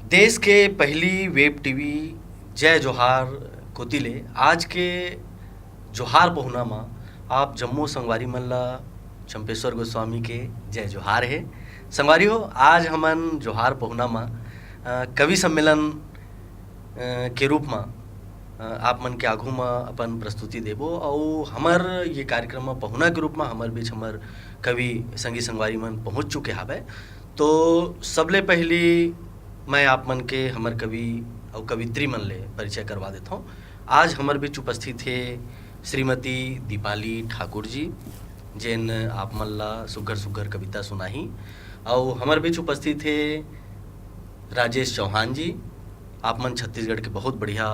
देश के पहली वेब टीवी जय जोहार कोतिले आज के जोहार पहुना माँ आप जम्मू संगवारी मल्ला चंपेश्वर गोस्वामी के जय जोहार है। संगवारी हो आज हमन जोहार पहुना माँ कवि सम्मेलन के रूप में आप मन के आगू में अपन प्रस्तुति देबो और हमर ये कार्यक्रम में पहुना के रूप में हमर बीच हमर कवि संगी संगवारी मन पहुँच चुके हावे। तो सबले पहली मैं आप मन के हमर कवि और कवित्री मन ले परिचय करवा देता हूँ। आज हमर बीच उपस्थित है श्रीमती दीपाली ठाकुर जी जिन आप मन ला सुघर सुघर कविता सुनाही। और हमर बीच उपस्थित है राजेश चौहान जी, आप मन छत्तीसगढ़ के बहुत बढ़िया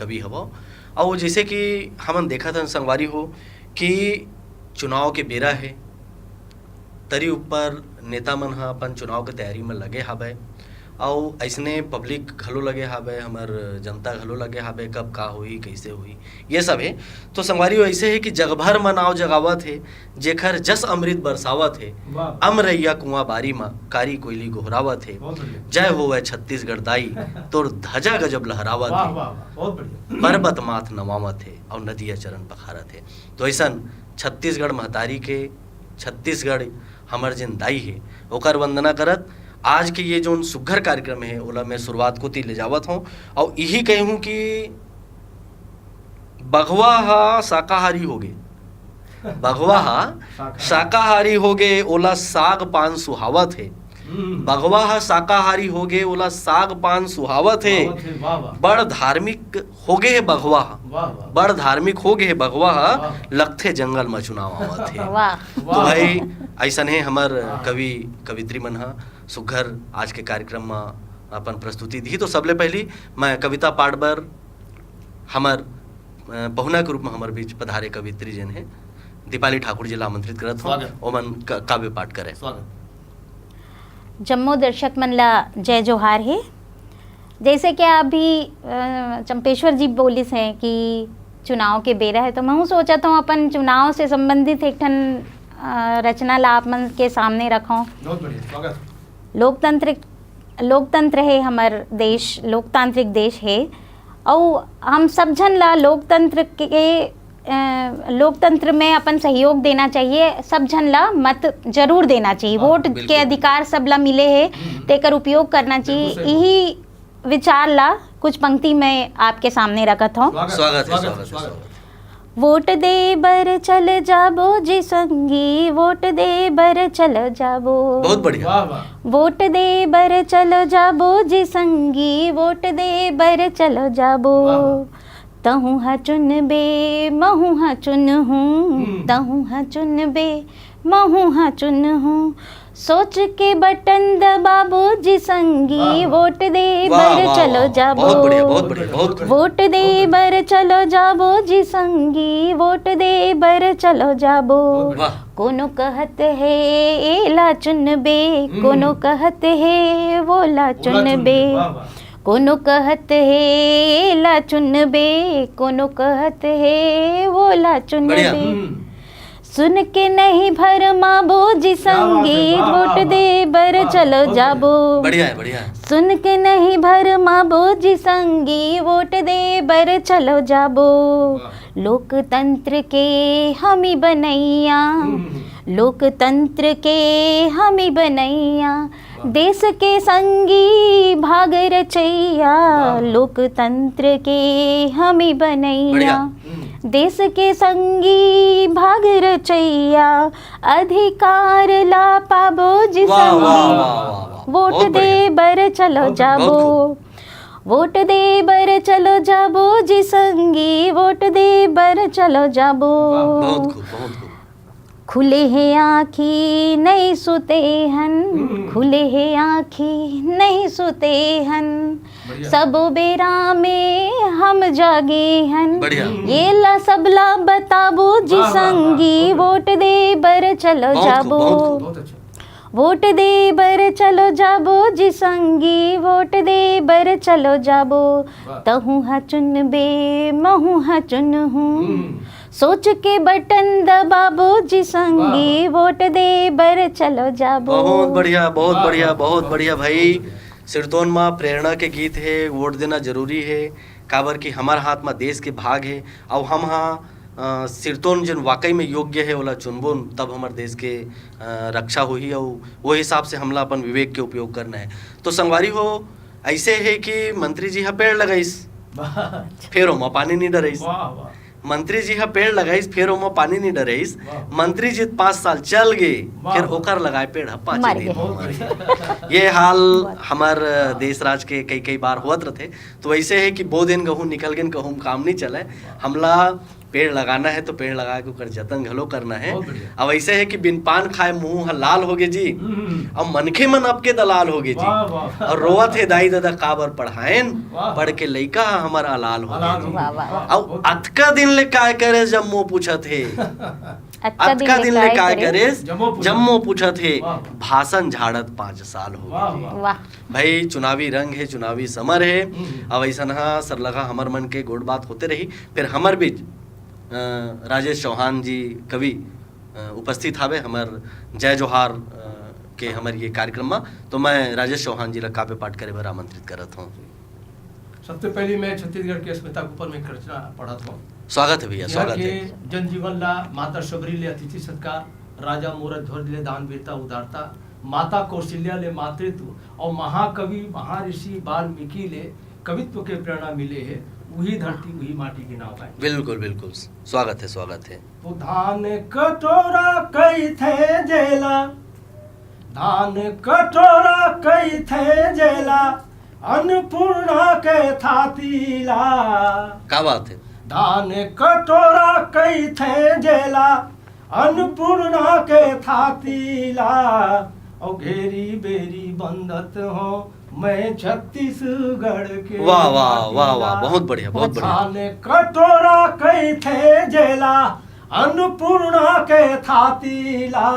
कवि हवो। और जैसे कि हमन देखा था संगवारी हो कि चुनाव के बेरा है, तरी ऊपर नेता मन हा अपन चुनाव के तैयारी में लगे हावे और ऐसने पब्लिक घलो लगे हावे, हमर जनता घलो लगे हावे कब का हुई कैसे हुई ये सब है। तो संगवारी ऐसे है कि जगभर में नाव जगावत है जेखर जस अमृत बरसावत है, अमरैया कुआं बारी माँ कारी कोयली गोहरावत है, जय होवे छत्तीसगढ़ दाई तोर ध्वजा गजब लहरावत है, पर्वत माथ नवावत है और नदिया चरण पखारत है। तो ऐसा छत्तीसगढ़ महतारी के छत्तीसगढ़ हमर जिन दाई है ओकर वंदना करत आज के ये जो सुघर कार्यक्रम है ओला मैं शुरुआत को ले जावत हूँ और यही कहूँ कि बघवा हा शाकाहारी हो गए, बघवा हा शाकाहारी हो गए ओला साग पान सुहावत है, बघवा हा शाकाहारी हो गए ओला साग पान सुहावत है, बड़ धार्मिक हो गए बघवा, बड़ धार्मिक हो गए बघवा लगथे जंगल में चुनाव आवत है। तो भाई ऐसा है हमर कवि कवित्री मन हा सुघर आज के कार्यक्रम में अपन प्रस्तुति दी। तो सबले पहली मैं कविता पाठ बर हमर पहुना के रूप में हमर बीच पधारे कवित्री जन है दीपाली ठाकुर जी ला आमंत्रित करत हूँ ओमन काव्य पाठ करे। जम्मू दर्शक मन ला जय जोहार है। जैसे कि अभी चंपेश्वर जी बोलिस हैं कि चुनाव के बेरा है, तो मैं सोचा था अपन चुनाव से संबंधित एक ठन रचना ला आप मन के सामने रखूं। बहुत बढ़िया, स्वागत। लोकतंत्र है हमार देश, लोकतांत्रिक देश है और हम सब जन ला लोकतंत्र में अपन सहयोग देना चाहिए, सब जन ला मत जरूर देना चाहिए, वोट के अधिकार सब ला मिले है तेकर उपयोग करना चाहिए। यही विचार ला कुछ पंक्ति में आपके सामने रखत हूँ। स्वागत है, स्वागत है। वोट दे बर चल जाबो जी संगी, वोट दे बर चल जाबो, बहुत बढ़िया। वोट दे बर चल जाबो जी संगी, वोट दे बर चल जाबो, तहु हा चुन बे महु हा चुन हूँ, तहु हा चुन बे महु हा चुन हूँ, सोच के बटन दबाबो जी संगी, वोट दे बर चलो जाबो, बहुत बढ़िया, बहुत बढ़िया, बहुत बढ़िया। वोट दे बर चलो जाबो जी संगी, वोट दे बर चलो जाबो, कोनो कहत है एला चुन बे, कोनो कहत है वो ला चुन बे, कोनो कहत है एला चुन बे, कोनो कहत है वो ला चुन बे, सुन के नहीं भरमाबो जी संगी, वोट दे बर चलो जाबो, बढ़िया है, बढ़िया है। सुन के नहीं भरमाबो जी संगी, वोट दे बर चलो जाबो, लोकतंत्र के हमी बनैया, लोकतंत्र के हमी बनैया, देश के संगी भाग रचैया, लोकतंत्र के हमी बनैया, देश के संगी भाग रचैया, अधिकार ला पाबो जी संगी, वोट दे बर चलो जाबो, वोट दे बर चलो जाबो जी संगी, वोट दे बर चलो जाबो, बहुत खूब, बहुत खूब। खुले है आँखी नहीं सुते हन, खुले है आँखी नहीं सुते हन, सब बेरा में हम जागे हन, ये ला सबला बताबो जी संगी, वोट दे बर चलो जाबो, वोट दे बर चलो जाबो जी संगी, वोट दे बर चलो जाबो, तहु हा चुन बे महु हा चुन हूँ, सोच के बटन दबाबो जी संगी, वोट दे बर चलो जाबो। बहुत बढ़िया, बहुत बढ़िया, बहुत बढ़िया भाई। सिरतोन माँ प्रेरणा के गीत है, वोट देना जरूरी है, काबर कि हमार हाथ में देश के भाग है और हम हाँ सिरतोन जन वाकई में योग्य है ओला चुनबो तब हमारे देश के रक्षा होही और वो हिसाब से हमला अपन विवेक के उपयोग करना है। तो संगवारी हो ऐसे है कि मंत्री जी हा पेड़ लगाइस फिर ओमा पानी नहीं डराइस, मंत्री जी हा पेड़ लगाइस फिर ओमा पानी नहीं डराइस, मंत्री जी 5 साल चल गए फिर ओकर लगाए पेड़ हा 5 दिन। ये हाल हमार देश राज के कई कई बार होत रहते। तो वैसे है कि बो दिन गहूँ निकल गए कहूँ काम नहीं चले, हमला पेड़ लगाना है तो पेड़ लगा के ओकर जतन घलो करना है। अब ऐसे है कि बिन पान खाए मुंह लाल हो गए जी, अब मनखे मन अब के दलाल हो गए जी, और रोवत है दाई दादा काबर पढ़ाएन, पढ़ के लइका हमार अलाल हो गए। अब अतका दिन ले काय करे जम्मो पूछत है, अतका दिन ले काय करे जम्मो पूछत है, भाषण झाड़त 5 साल हो गए। भाई चुनावी रंग है, चुनावी समर है। अब ऐसा सरलगा हमर मन के गोड़ बात होते रही। फिर हमर बीच राजेश चौहान जी कवि उपस्थित हावे हमार जय जोहार के हमारे ये कार्यक्रम में। तो मैं राजेश चौहान जी ला काव्य पाठ करे बर आमंत्रित करत हूँ। सबसे पहले मैं छत्तीसगढ़ के अस्मिता के ऊपर में एक रचना पढ़त हूँ। स्वागत है भैया, स्वागत है। जनजीवन ला माता शबरी ले अतिथि सत्कार, राजा मूरत ध्वज ले दान वीरता उदारता, माता कौशल्या ले मातृत्व और महाकवि महर्षि वाल्मीकि ले कवित्व के प्रेरणा मिले है। वही धरती वही माटी के नाव है। बिल्कुल बिल्कुल, स्वागत है, स्वागत है। तो धान कटोरा कई थे जेला, धान कटोरा कई थे जेला, अन्नपूर्णा के थातीला। क्या बात है। धान कटोरा कई थे जेला, अन्नपूर्णा के थातीला, और घेरी बेरी बंदत हो मैं छत्तीसगढ़ के। वाह वाह वाह वाह, बहुत बढ़िया, बहुत बढ़िया। धान कटोरा कई थे जेला, अन्नपूर्णा के थातीला,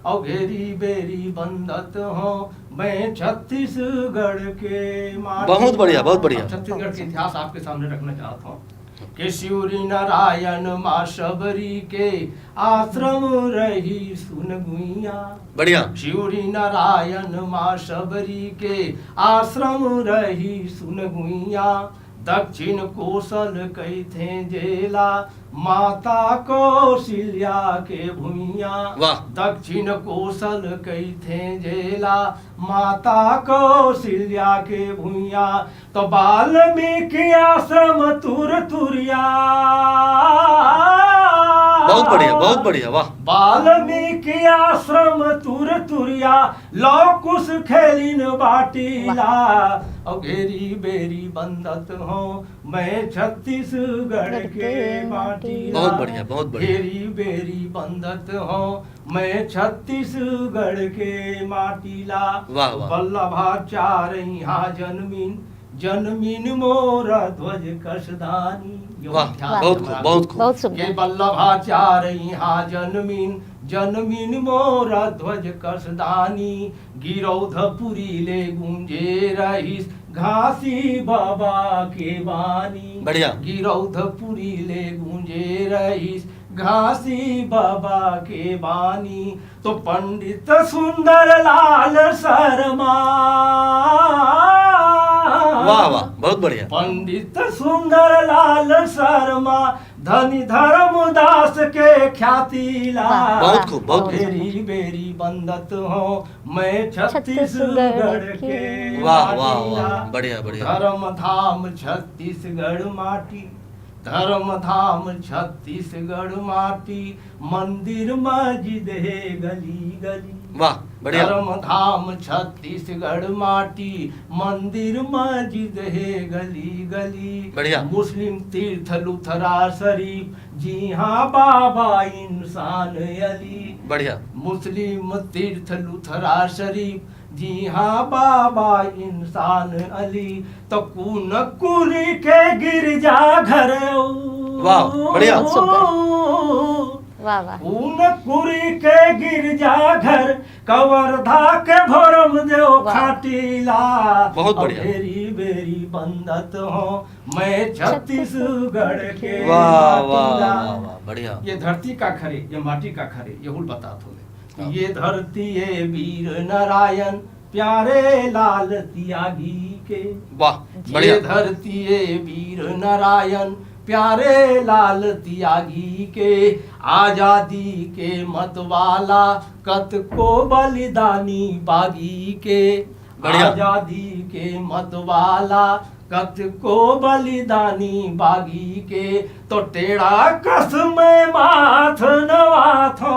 और घेरी बेरी बंदत हो मैं छत्तीसगढ़ के माटी। बहुत बढ़िया, बहुत बढ़िया। छत्तीसगढ़ के इतिहास आपके सामने रखना चाहता हूँ कि शिवरी नारायण माँ शबरी के आश्रम रही सुन गुइया। बढ़िया। शिवरी नारायण माँ शबरी के आश्रम रही सुन गुइया, दक्षिण कौशल कई थे जेला, माता कौशल्या के भुइया। दक्षिण कौशल कई थे जेला, माता कौशल्या के भुइया, तो वाल्मीकि आश्रम तुर तुरिया। बहुत बढ़िया, बहुत बढ़िया, वाह। वाल्मीकि आश्रम तुर तुरिया, लौ कुश खेलिन बाटीला, और घेरी बेरी बंदत हो मैं छत्तीसगढ़ के माटीला। बहुत बढ़िया, बहुत बढ़िया। घेरी बेरी बंदत हो मैं छत्तीसगढ़ के माटीला। वाह वाह। वल्लभाचार्य यहाँ जन्मीन, जन्मीन मोर ध्वज कसदानी। वाह, बहुत खूब, बहुत खूब। बहुत सुंदर। ये वल्लभाचार्य यहाँ जन्मीन, जन्मीन मोर ध्वज कसदानी, गिरौधपुरी ले गुंजे रहीस घासी बाबा के बानी। बढ़िया। गिरौधपुरी ले गुंजे रहीस घासी बाबा के बानी, तो पंडित सुंदर लाल शर्मा। वाह वाह, बहुत बढ़िया। पंडित सुंदर लाल शर्मा, धनी धर्मदास के ख्यातिला। बहुत खूब, बहुत खूब। बेरी बेरी बंदत हो मैं छत्तीसगढ़ के। वाह वाह वाह, बढ़िया बढ़िया। धर्म धाम छत्तीसगढ़ माटी, धर्म धाम छत्तीसगढ़ माटी, मंदिर मस्जिद है गली गली। वाह, बढ़िया। धर्म धाम छत्तीसगढ़ माटी, मंदिर मस्जिद है गली गली। बढ़िया। मुस्लिम तीर्थ लुथरा शरीफ, जी हाँ बाबा इंसान अली। बढ़िया। मुस्लिम तीर्थ लुथरा शरीफ, जी हाँ बाबा इंसान अली, तो कूनकुरी के गिरजा घर। वाह, बढ़िया। वाह वाह। कूनकुरी के गिरजा घर, कवर्धा के भरम देव खाटीला। बहुत बढ़िया। बेरी बेरी बंदत हो मैं छत्तीसगढ़ के। वाह वाह वाह, बढ़िया। ये धरती का खरे, ये माटी का खरे, ये हुल बता थो। ये धरती है वीर नारायण प्यारे लाल त्यागी के। वाह बढ़िया। ये धरती वीर नारायण प्यारे लाल त्यागी के, आजादी के मतवाला कत को बलिदानी बागी के। बढ़िया। आजादी के मतवाला कत को बलिदानी बागी के, तो टेढ़ा कसम माथ नवाथो।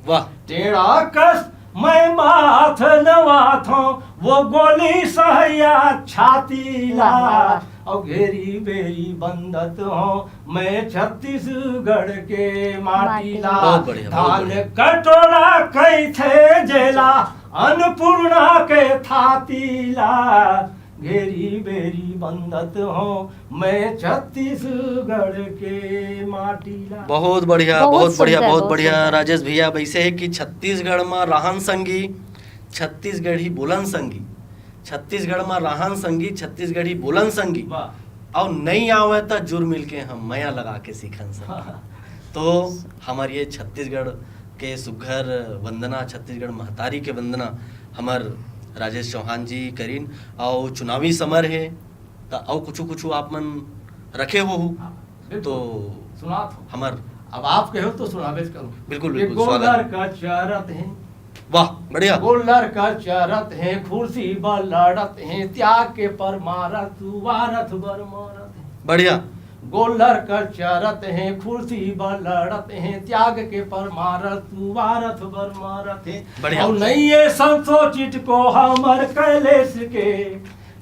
वाह टेढ़ा कस मैं माथ नवाथो, वो गोली सहया छाती ला। और घेरी बेरी बंदत हो मैं छत्तीसगढ़ के माटी ला। बहुत बढ़िया, बहुत धान बढ़िया। कटोरा कई थे जेला, अन्नपूर्णा के थाती ला। घेरी बेरी बंदत हो मैं छत्तीसगढ़ के माटी ला। बहुत बढ़िया, बहुत बहुत बढ़िया, सुंदर, बहुत बहुत बढ़िया सुंदर। राजेश भैया। वैसे है कि छत्तीसगढ़ में रहन संगी, छत्तीसगढ़ी बोलन संगी, छत्तीसगढ़ में रहन संगी, छत्तीसगढ़ी बोलन संगी। वाह। और नहीं आवे तो जुर मिल के हम मया लगा के सीखन संगी। तो हमारे ये छत्तीसगढ़ के सुघर वंदना, छत्तीसगढ़ महतारी के वंदना हमार राजेश चौहान जी करीन। और चुनावी समर है तो और कुछ आप मन रखे हो तो सुना तो हमार अब आप कहो तो सुनाबेज करूं। बिल्कुल, ये बिल्कुल, गोलर स्वागत। का चरत है, वाह बढ़िया। गोलर का चरत है, कुर्सी पर लड़त है, त्याग के परमारत वारथ बर मारत है। बढ़िया। गोलर कर चरत है, कुर्सी पर लड़त है, त्याग के परमारत वारथ बर मारत है। बढ़िया। और नहीं ये संतोषित को हमर कैलेश के,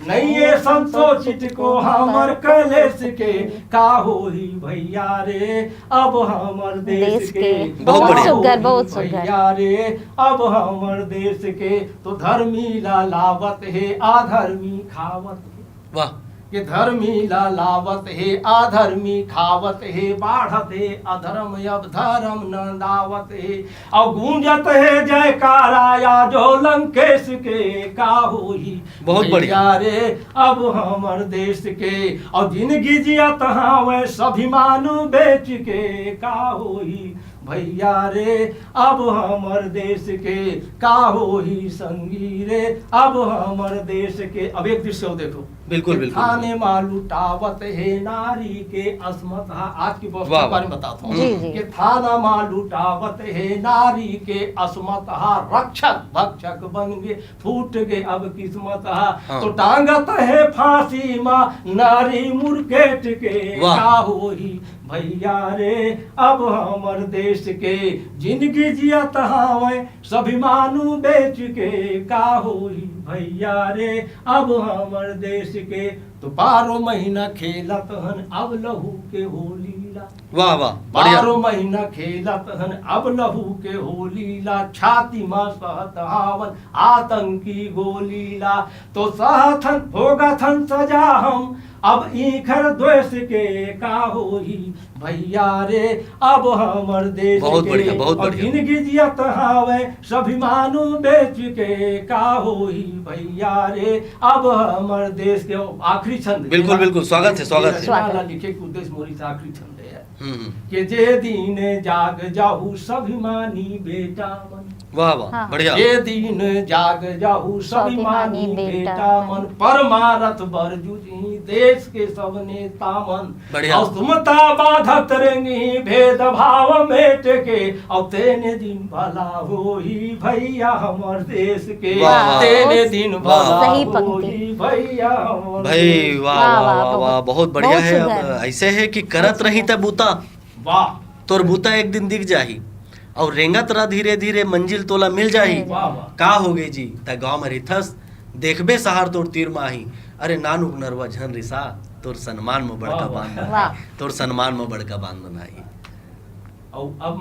नहीं ये संतोषित को हमर कैलेश के, का होई भैया रे अब हमर देश के। बहुत बहुत बढ़िया। सुंदर, बहुत सुंदर। भैया रे अब हमर देश के, तो धर्मी लावत है अधर्मी खावत है। वाह कि धर्मी लावत है अधर्मी खावत है, बाढ़त है अधर्म अब धर्म न दावत है। और गूंजत है जयकारा या जो लंकेश के, का होई बहुत बढ़िया। भैया रे अब हमर देश के। और जिंदगी जिया तहाँ वह स्वाभिमानु बेच के, का होई भैया रे अब हमर देश के, का होई संगी रे अब हमर देश के। अब एक दृश्य देखो। बिल्कुल, बिल्कुल। थाने माँ लुटावत है नारी के अस्मत। आज की वाह, के बारे में बताता हूँ जी, जी। कि थाना माँ लुटावत है नारी के अस्मत। रक्षक भक्षक बन गए फूट गए अब किस्मत। हाँ। तो टांगत है फांसी माँ नारी मुर्केट के, वाह। का होई भैया रे अब हमर देश के। जिंदगी जिया तहाँ स्वाभिमानु बेच के, का होई भैया रे अब हमर देश के। तो 12 महीना खेलत हन अब लहू के होलीला। वाह वाह बढ़िया। 12 महीना खेलत हन अब लहू के होलीला। छाती में सहत हावन आतंकी गोलीला। तो सहथन भोगथन सजा हम अब ईखर द्वेष के, का होई भैया रे अब हमर देश बहुत के। बढ़िया, बहुत और बढ़िया। जिंदगी जियत हावे स्वाभिमानु बेच के, का होई भैया रे अब हमर देश के। आखिरी छंद। बिल्कुल, बिल्कुल, स्वागत है, स्वागत है। स्वागत लिखे के उद्देश्य मोरी से आखिरी छंद है हम्म। कि जे दिन जाग जाहू स्वाभिमानी बेटा मन। वाह वाह हाँ। बढ़िया। जे दिन जाग जाहू स्वाभिमानी बेटा मन, परमारथ बर जुझी देश के सब नेता मन। बढ़िया। और सुमता बाधत रेंगी भेद भाव मेट के, और तेने दिन भला होई भैया हमर देश के। वाह, वाह। तेने दिन वाह। भला सही पंक्ति। होई भैया हमर भाई देश वाह वाह, वाह वाह, वाह वाह बहुत- बहुत बढ़िया बहुत है। अब सुंदर। ऐसे है कि करत रही त बूता के। वाह तोर बूता एक दिन दिख जाही, और रेंगत रह धीरे धीरे मंजिल तोला मिल जाही। वाह वाह। का हो गई जी त गाँव में रिथस देखबे सहार तोर तीर माही। अरे नानुक नरवा झन रिसा तोर सम्मान में बड़का वाह, बांध वाह। बनाई, तोर सम्मान में बड़का बांध बनाई। और अब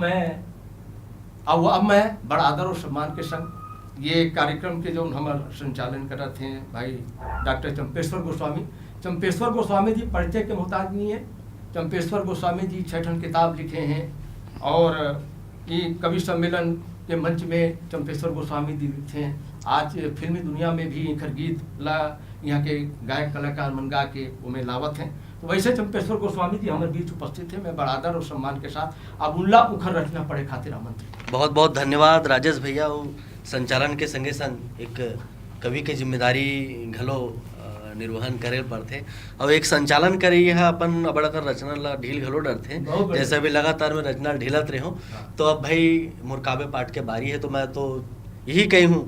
मैं बड़ा आदर और सम्मान के संग ये कार्यक्रम के जो हमारे संचालन कर रहे थे भाई डॉक्टर चंपेश्वर गोस्वामी। चंपेश्वर गोस्वामी जी परिचय के मोहताज नहीं है। चंपेश्वर गोस्वामी जी 6 किताब लिखे हैं, और ये कवि सम्मेलन के मंच में चंपेश्वर गोस्वामी जी लिखे हैं। आज फिल्मी दुनिया में भी इनकर गीत ला यहाँ के गायक कलाकार मन गा के उमें लावत हैं। तो वैसे चंपेश्वर गोस्वामी जी हमारे बीच उपस्थित थे। मैं बड़ा आदर और सम्मान के साथ अब उल्ला उखर रखना पड़े खातिर आमंत्रित। बहुत बहुत धन्यवाद राजेश भैया। वो संचालन के संगे संग एक कवि के जिम्मेदारी घलो निर्वहन करे पड़थे और एक संचालन करे यह अपन अबड़कर रचना ला ढील घलो डरथे। जैसे भी लगातार में रचना ढीलत रहे हो तो अब भाई मुरकाबे पाठ के बारी है तो मैं तो यही कही हूँ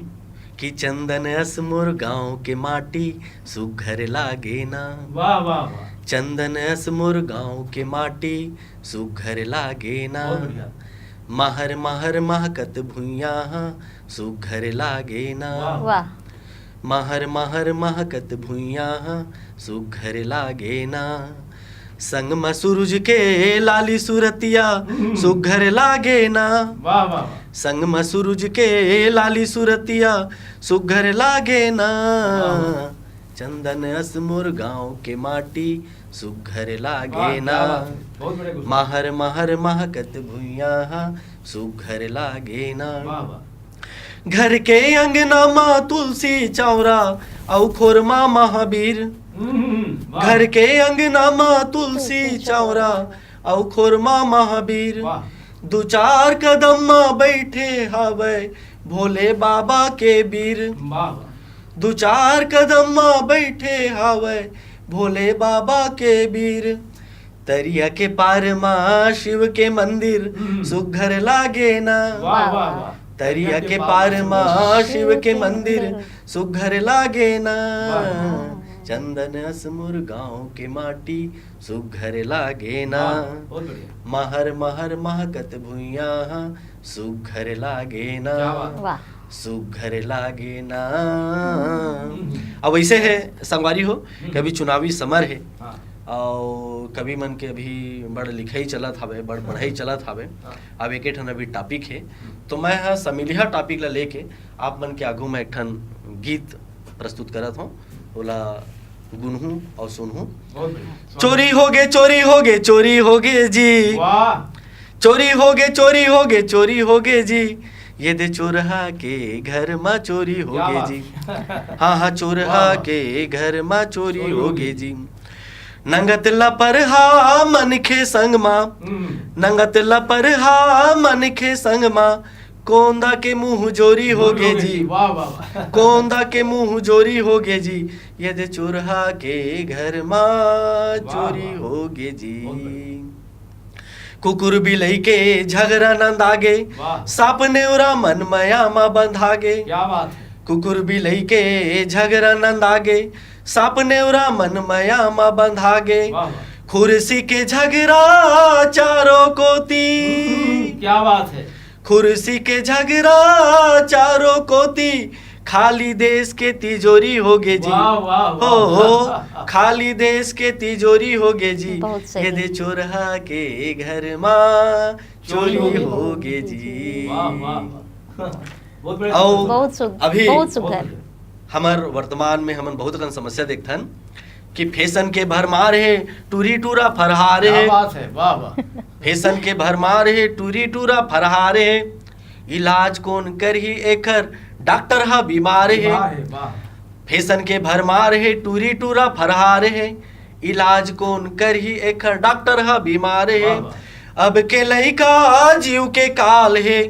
कि चंदन अस मोर गाँव के माटी सुघर लागे ना। वाह वाह वाह। चंदन अस मोर गाँव के माटी सुघर लागे ना। महर महर महकत भुइया सुघर लागे ना। वाह। महर महर महकत भुइया सुघर लागे ना। संग में सूरज के लाली सूरतिया सुघर लागे ना। वाह वाह। संग में सूरज के लाली सूरतिया सुघर लागे ना। चंदन अस मोर गाँव के माटी सुघर लागे ना। महर महर महकत भुइया सुघर लागे ना। घर के अंगना माँ तुलसी चौरा औ खोरमा महावीर। घर के अंगना माँ तुलसी चौरा औ खोरमा महावीर। दो चार कदम माँ बैठे हवे भोले बाबा के वीर। दो चार कदम माँ बैठे हवे भोले बाबा के वीर। तरिया के पार माँ शिव के मंदिर सुघर लागे ना। तरिया के पार माँ शिव के मंदिर सुघर लागे ना। चंदन अस मोर गाँव के माटी सुघर लागे ना। महर महर महकत भुइया सुघर लागे ना। सुघर लागे ना। अब ऐसे है संगवारी हो कभी चुनावी समर है और कभी मन के अभी बड़ लिखाई चलत हवे बड़ पढ़ाई चलत हवे। अब एक ठन अभी टॉपिक है तो मैं हाँ समिलिया टॉपिक ला लेके आप मन के आगू में एक ठन गीत प्रस्तुत करत हूँ। बोला गुनहू और सुनहू। चोरी होगे चोरी होगे चोरी होगे जी। चोरी होगे चोरी होगे चोरी होगे जी। ये दे चोरहा के घर माँ चोरी होगे जी। हाँ हाँ चोरहा के घर माँ चोरी होगे जी। नंगत लपरहा मन के संग माँ। नंगत लपरहा मन के संग माँ। कोंदा के मुंह जोरी होगे जी। कोंदा के मुंह जोरी होगे जी। यदि चोरहा के घर माँ चोरी होगे जी। कुकुर बिलई के झगड़ा नंदागे साप नेवरा मन मया माँ बंधागे। कुकुर बिलई के झगड़ा नंदागे साप नेवरा मन मया माँ बंधागे। खुर्सी के झगड़ा चारों कोती। क्या बात है। खुर्सी के झगड़ा चारों कोती खाली देश के तिजोरी होगे जी। हो खाली देश के तिजोरी होगे जी। ये दे चोरहा के घर माँ चोरी होगे जी। अभी हमार वर्तमान में हमन बहुत कन समस्या देखथन कि फैशन के भरमार है टूरी टूरा फरहार है। वाह वाह। फैशन के भरमार है टूरी टूरा फरहार है। इलाज कौन कर ही एकर डॉक्टर हा बीमार है। फैशन के भरमार है टूरी टूरा फरहार है। इलाज कौन कर ही एकर डॉक्टर हा बीमार है। अब के लइका जीव के काल है।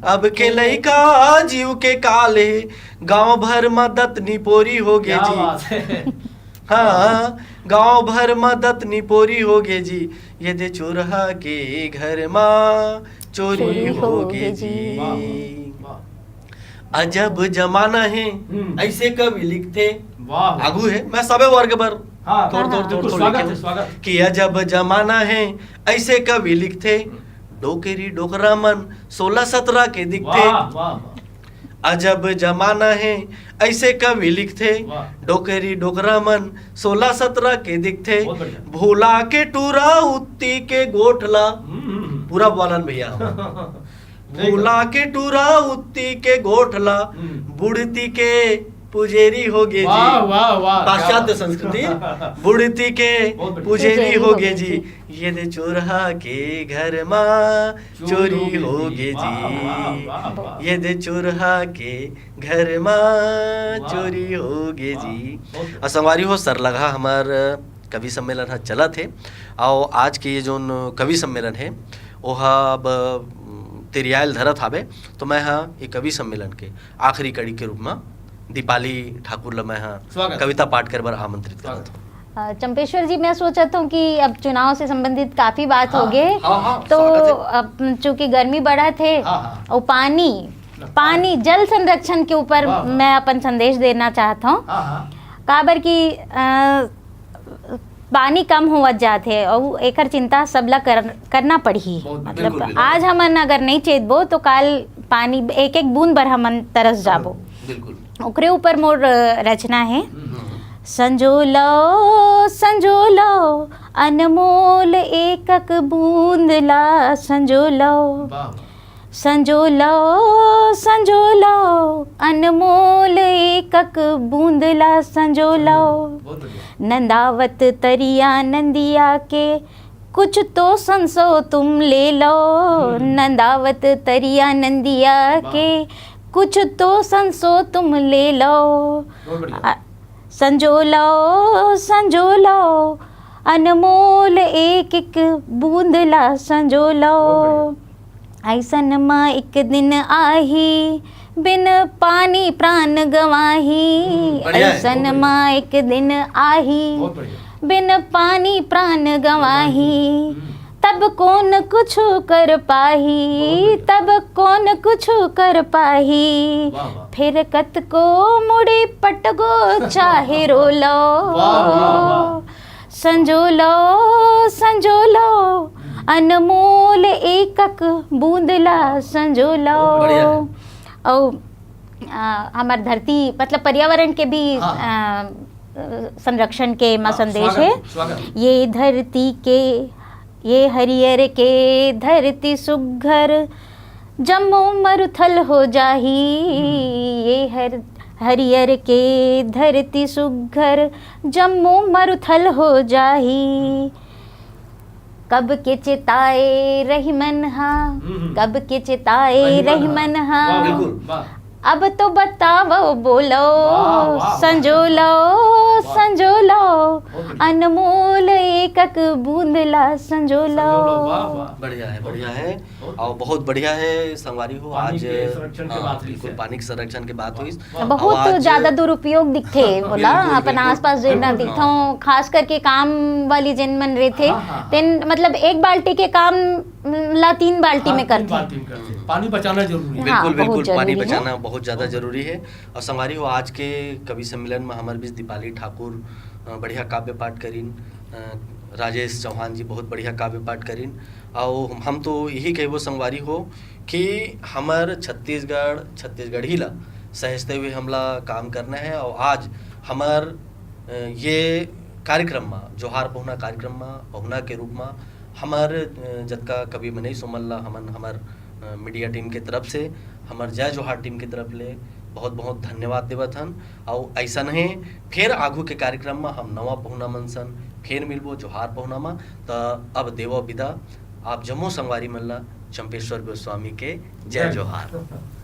अब के लइका जीव के काल है। गांव भर मदत निपोरी होगे जी। हाँ गांव भर मदत निपोरी होगे जी। ये दे चोरहा के घर माँ चोरी होगे जी। अजब जमाना है ऐसे कवि लिखते आगू है मैं सबे वर्ग पर कि अजब जमाना है ऐसे कवि लिखते। डोकेरी डोकरा मन 16-17 के दिखते। अजब जमाना है ऐसे कवि लिखते। डोकरी डोकरा मन 16-17 के दिखते। भोला के टूरा उत्ती के गोठला पूरा बोलन भैया। भोला के टूरा उत्ती के गोठला बुढ़ती के पुजेरी होगे जी। पाश्चात्य संस्कृति बुढ़ती के पुजेरी होगे जी। ये दे चोरहा के घर माँ चोरी होगे जी। ये दे चोरहा के घर माँ चोरी होगे जी। संगवारी हो सर लगा हमार कवि सम्मेलन चला थे और आज के ये जो कवि सम्मेलन है वह अब तिरियाल धरत हावे तो मैं हाँ ये कवि सम्मेलन के आखिरी कड़ी के रूप में दीपाली ठाकुर ला मैं हाँ स्वागत। कविता पाठ कर बर आमंत्रित करत हूँ। चंपेश्वर जी, मैं सोचत हूँ कि अब चुनाव से संबंधित काफी बात हो गए, हाँ, तो स्वागत है। अब चूंकि गर्मी बढ़ा थे हाँ। और पानी जल संरक्षण के ऊपर वाह। मैं अपन संदेश देना चाहता हूँ। हाँ, काबर की पानी कम होवत जाते और एकर चिंता सबला करना पड़ी। बहुत मतलब बिल्कुल। आज हमन अगर नहीं चेतबो तो काल पानी एक एक बूंद भर हमन तरस जाबो। बिल्कुल। ओकरे ऊपर मोर रचना है। संजोलो संजोलो अनमोल एकक बूंद ला संजोलो, वाह, संजोलो संजोलो अनमोल एकक बूंद ला संजोलो। बहुत बढ़िया। नंदावत तरिया नंदिया के कुछ तो संसो तुम ले लो, नंदावत तरिया नंदिया के कुछ तो संसो तुम ले लो। बहुत बढ़िया। संजोलो संजोलो अनमोल एक एक बूंद ला संजोलो। ऐसन माँ एक दिन आही बिन पानी प्राण गवाही, बढ़िया है, ऐसन माँ एक दिन आही बहुत बढ़िया। बिन पानी प्राण गवाही, तब कौन कुछ कर पाही, तब कौन कुछ कर पाही। वाह, वाह। फिर कत को मुड़ी पटगो चाहे रोलो, वाह, वाह। संजोलो संजोलो अनमोल एकक बूंदला संजोलो। बढ़िया है। और हमार धरती मतलब पर्यावरण के भी हाँ। संरक्षण के मां संदेश स्वागत, है। स्वागत। ये धरती के ये हरियर के धरती सुघर जम्मो मरुथल हो जाही, ये हरियर के धरती सुघर जम्मो मरुथल हो जाही। कब के चिताए रही मन हा, कब के चिताए रही मन हा, वाह, बिल्कुल। वाह। अब तो बताओ बोलो, वाह, वाह, संजोलो वाह। संजोलो बढ़िया। अनमोल एकक बूंदला संजोलो। वाह, वाह। बढ़िया है, बढ़िया है बहुत और बहुत बढ़िया है संगवारी हो। पानी आज के संरक्षण के हाँ, बात हुई बिल्कुल से। पानी के संरक्षण की बात हुई। वाह। बहुत आज- ज्यादा दुरुपयोग दिखते बोला बिल्कुल, अपन बिल्कुल। आसपास जो ना बिल्कुल, दिखता हूँ, खास करके काम वाली जिन मन रहे थे हाँ, हाँ, तेन मतलब एक बाल्टी के काम ला 3 बाल्टी में हाँ, तीन करते। बाल्टी में करते। पानी बचाना जरूरी है। हाँ, बिल्कुल बहुत बिल्कुल पानी जरूरी है। बचाना बहुत ज़्यादा जरूरी है। और संगवारी हो आज के कवि सम्मेलन में हमारे बीच दीपाली ठाकुर बढ़िया काव्य पाठ करीन, राजेश चौहान जी बहुत बढ़िया काव्य पाठ करीन। और हम तो यही कहबो संगवारी हो कि हमार छत्तीसगढ़ी ला सहजते हुए हमला काम करना है। और आज हमार ये कार्यक्रम में जोहार पहुना कार्यक्रम में पहुना के रूप में हमार जतका कवि मनई सोमल ला हमन हमार मीडिया टीम के तरफ से हमार जय जोहार टीम की तरफ ले बहुत बहुत धन्यवाद देवत हन। और ऐसा नहीं फिर आगू के कार्यक्रम में हम नवा पहुना मनसन फिर मिलबो जोहार पहुना में। तो अब देवो विदा आप जम्मू संगवारी मल्ला चंपेश्वर गोस्वामी के जय जोहार।